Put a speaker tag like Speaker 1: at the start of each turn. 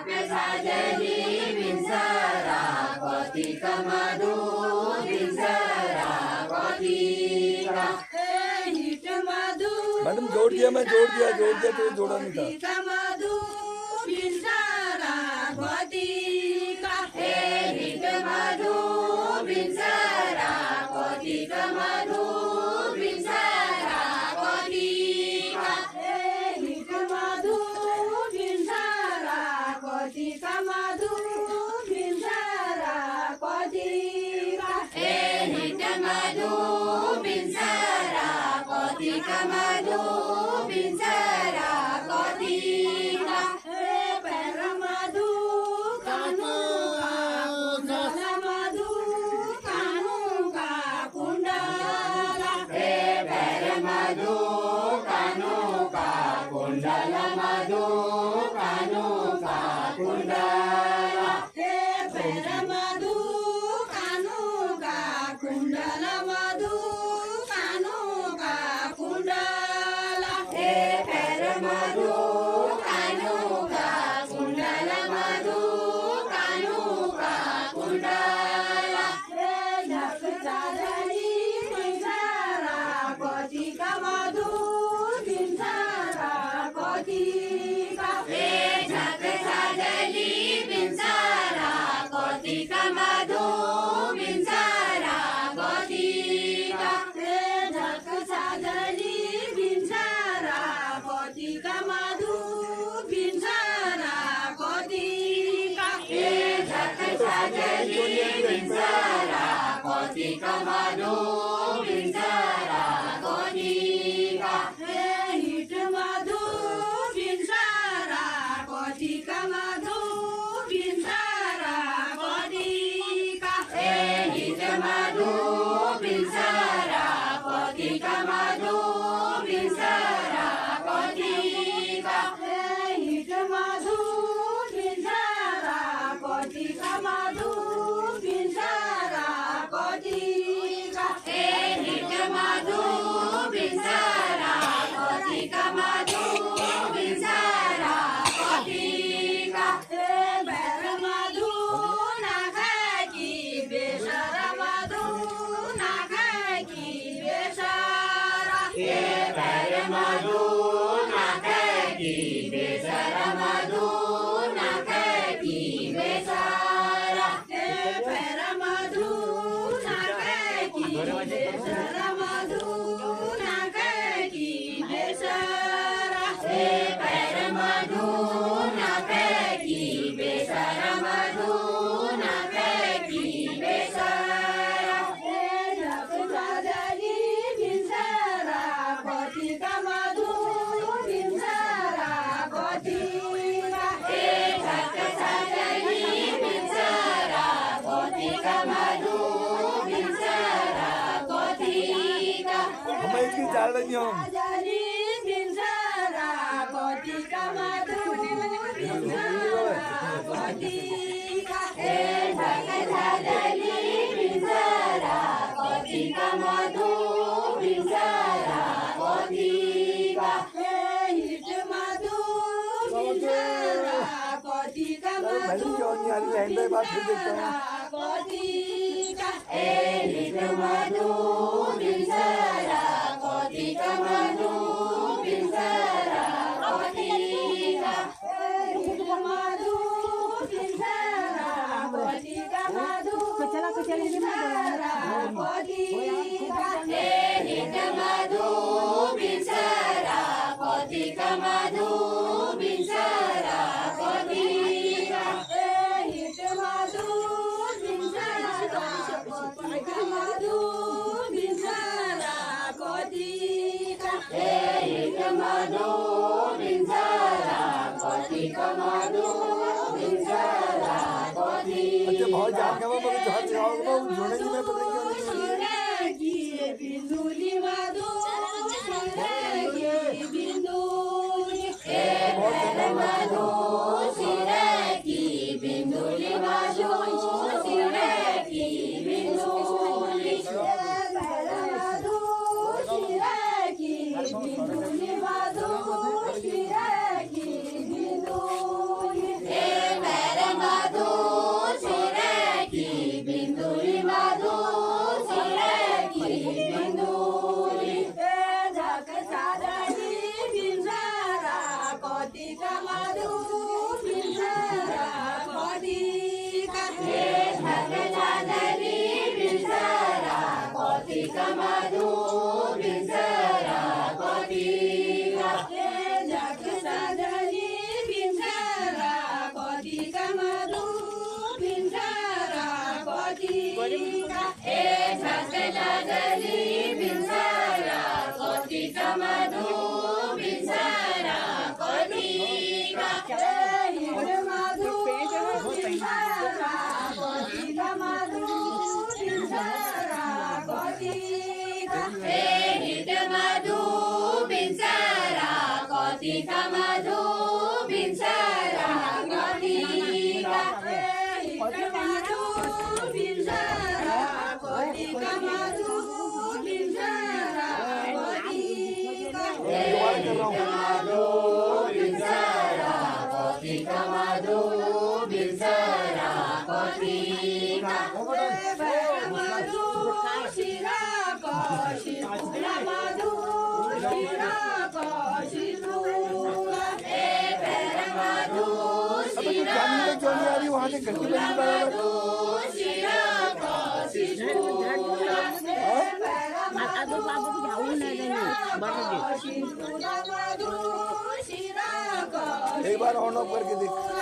Speaker 1: साजली बिनसरा कौतिक मधु बिनसरा Kautik hit मधु।
Speaker 2: Madam जोड़ दिया, मैं जोड़ दिया तो जोड़ा नहीं था।
Speaker 1: मधु बिनसरा कौतिक हिट मधु बिनसरा कौतिक मधु बिनसरा कौतिक हिट मधु बिनसरा कौतिक मधु बिनसरा कौतिक हिट मधु बिनसरा कौतिक मधु बिनसरा कौतिक पैर मधु कानू कुंडल मधु कानू का कुंडल पैर मधु कानू का कुंडल मधु कानू का कुंडल पैर मधु कानू का कुंडल मधु कानू का कुंडल पैर मधु कानू का कुंडल मधु कानू का कुंडल झक साजली बिनसरा कौतिक मधु बिनसरा कौतिक झक साजली बिनसरा कौतिक मधु बिनसरा कौतिक झक साजली बिनसरा कौतिक मधु बिनसरा कौतिक झक साजली बिनसरा कौतिक मधु बिनसरा कौतिक हिट मधु बिनसरा कौतिक मधु बिनसरा कौतिक हिट मधु बिनसरा कौतिक मधु बिनसरा कौतिक हिट मधु बिनसरा कौतिक मधु बिनसरा कौतिक हिट मधु बिनसरा कौतिक मधु बिनसरा कौतिक बैर मधु नागाकी बेसर मधु नागाकी बेसर बैर मधु नागाकी बेसर मधु नागाकी बेसर बैर मधु नागाकी बेसर मधु नागाकी बेसर बैर मधु नागाकी बेसर मधु नागाकी बेसर झक साजली बिनसरा कौतिक मधु बिनसरा कौतिक झक साजली बिनसरा कौतिक मधु बिनसरा कौतिक
Speaker 2: हम इसकी चाल रही हूँ।
Speaker 1: साजली बिनसरा कौतिक मधु बिनसरा कौतिक झक साजली बिनसरा कौतिक मधु बिनसरा कौतिक हिट मधु बिनसरा कौतिक मधु बिनसरा कौतिक हिट मधु बिनसरा कौतिक मधु बिनसरा कौतिक हिट मधु बिनसरा कौतिक मधु बिनसरा कौतिक हिट मधु बिनसरा कौतिक मधु बिनसरा कौतिक हिट मधु बिनसरा कौतिक मधु बिनसरा कौतिक हिट मधु बिनसरा कौतिक मधु बिनसरा कौतिक
Speaker 2: अच्छा बहुत जान का मैं जो हाथ लगाऊंगा वो जोड़ने की मैं पता नहीं क्यों
Speaker 1: शिरे की बिंदुली मधु शिरे की बिंदुली पैर मधु शिरे की बिंदुली मधु शिरे की बिंदुली पैर मधु शिरे की बिंदुली मधु शिरे की बिंदुली मधु बिर्सरा पत्रिका मधु शिरा कशिपुरा मधु शिरा कशिपुरा मधु शिरा मधु शिरा कशिपुरा
Speaker 3: आदो बाबू को जाऊ ना देनी बड़े
Speaker 1: कशिपुरा मधु शिरा
Speaker 2: एक बार ऑन ऑफ करके देख